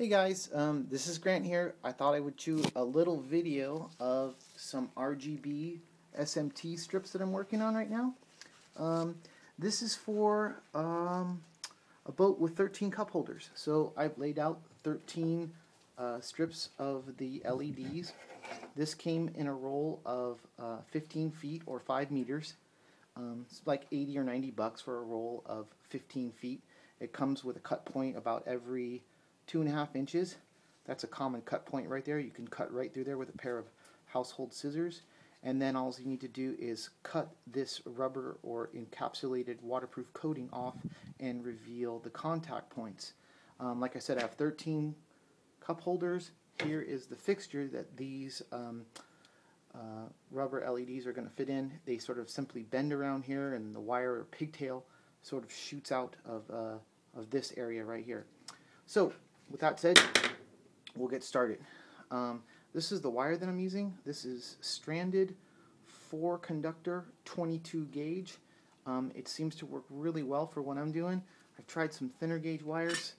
Hey guys, this is Grant here. I thought I would shoot a little video of some RGB SMT strips that I'm working on right now. This is for a boat with 13 cup holders. So I've laid out 13 strips of the LEDs. This came in a roll of 15 feet or 5 meters. It's like 80 or 90 bucks for a roll of 15 feet. It comes with a cut point about every 2.5 inches. That's a common cut point right there. You can cut right through there with a pair of household scissors, and then all you need to do is cut this rubber or encapsulated waterproof coating off and reveal the contact points. Like I said, I have 13 cup holders. Here is the fixture that these rubber LEDs are going to fit in. They sort of simply bend around here, and the wire or pigtail sort of shoots out of this area right here. So with that said, we'll get started. This is the wire that I'm using. This is stranded 4 conductor 22 gauge. It seems to work really well for what I'm doing. I've tried some thinner gauge wires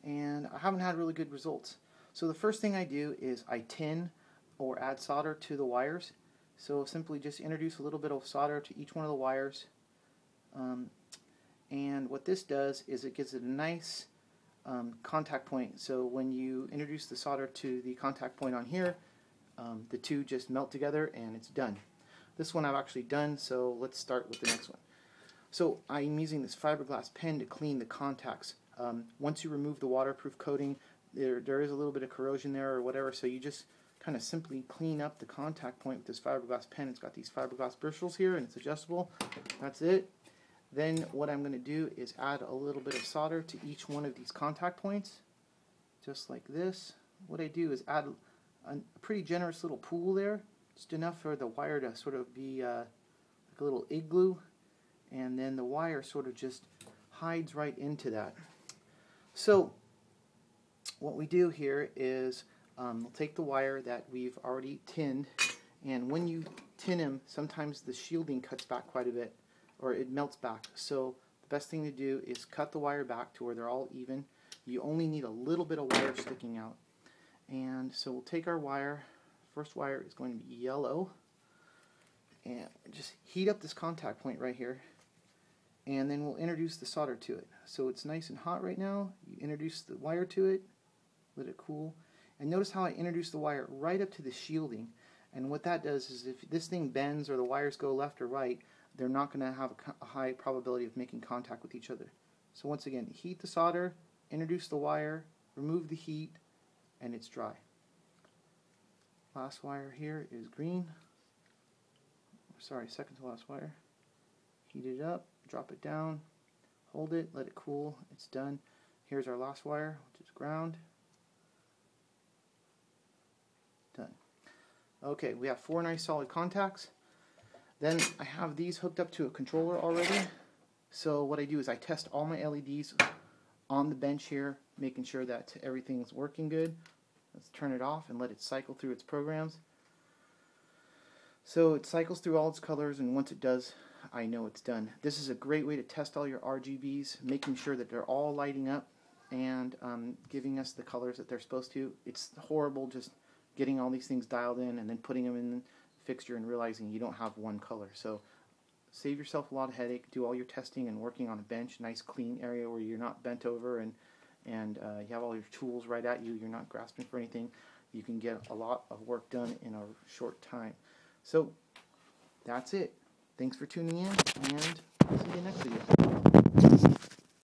and I haven't had really good results. So the first thing I do is I tin or add solder to the wires. So simply just introduce a little bit of solder to each one of the wires. And what this does is it gives it a nice contact point. So when you introduce the solder to the contact point on here, the two just melt together and it's done. This one I've actually done, so let's start with the next one. So I'm using this fiberglass pen to clean the contacts. Once you remove the waterproof coating, there is a little bit of corrosion there or whatever, so you just kind of simply clean up the contact point with this fiberglass pen. It's got these fiberglass bristles here and it's adjustable. That's it. Then what I'm going to do is add a little bit of solder to each one of these contact points, just like this. What I do is add a pretty generous little pool there, just enough for the wire to sort of be like a little igloo, and then the wire sort of just hides right into that. So what we do here is we'll take the wire that we've already tinned, and when you tin them, sometimes the shielding cuts back quite a bit, or it melts back. So the best thing to do is cut the wire back to where they're all even. You only need a little bit of wire sticking out. And so we'll take our wire. First wire is going to be yellow. And just heat up this contact point right here. And then we'll introduce the solder to it. So it's nice and hot right now. You introduce the wire to it, let it cool. And notice how I introduce the wire right up to the shielding. And what that does is if this thing bends or the wires go left or right, they're not going to have a high probability of making contact with each other. So once again, heat the solder, introduce the wire, remove the heat, and it's dry. Last wire here is green. Sorry, second to last wire. Heat it up, drop it down, hold it, let it cool, it's done. Here's our last wire, which is ground. Done. Okay, we have 4 nice solid contacts. Then I have these hooked up to a controller already. So what I do is I test all my LEDs on the bench here, making sure that everything's working good. Let's turn it off and let it cycle through its programs. So it cycles through all its colors, and once it does, I know it's done. This is a great way to test all your RGBs, making sure that they're all lighting up and giving us the colors that they're supposed to. It's horrible just getting all these things dialed in and then putting them in fixture and realizing you don't have one color. So save yourself a lot of headache. Do all your testing and working on a bench, nice clean area where you're not bent over and you have all your tools right at you. You're not grasping for anything. You can get a lot of work done in a short time. So that's it. Thanks for tuning in, and I'll see you next video.